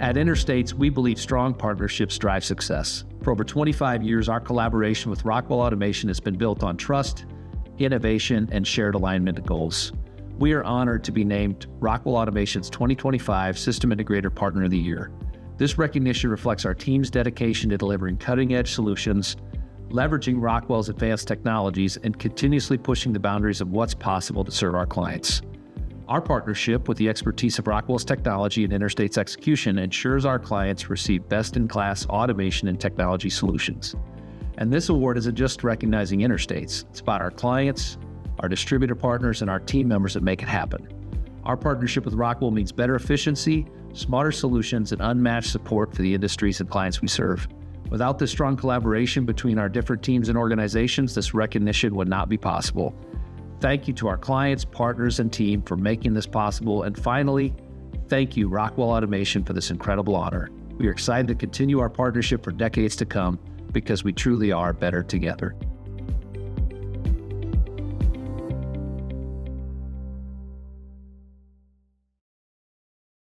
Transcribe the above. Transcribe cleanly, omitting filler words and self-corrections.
At Interstates, we believe strong partnerships drive success. For over 25 years, our collaboration with Rockwell Automation has been built on trust, innovation, and shared alignment of goals. We are honored to be named Rockwell Automation's 2025 System Integrator Partner of the Year. This recognition reflects our team's dedication to delivering cutting-edge solutions, leveraging Rockwell's advanced technologies, and continuously pushing the boundaries of what's possible to serve our clients. Our partnership with the expertise of Rockwell's technology and Interstates execution ensures our clients receive best-in-class automation and technology solutions. And this award isn't just recognizing Interstates. It's about our clients, our distributor partners, and our team members that make it happen. Our partnership with Rockwell means better efficiency, smarter solutions, and unmatched support for the industries and clients we serve. Without this strong collaboration between our different teams and organizations, this recognition would not be possible. Thank you to our clients, partners, and team for making this possible. And finally, thank you, Rockwell Automation, for this incredible honor. We are excited to continue our partnership for decades to come because we truly are better together.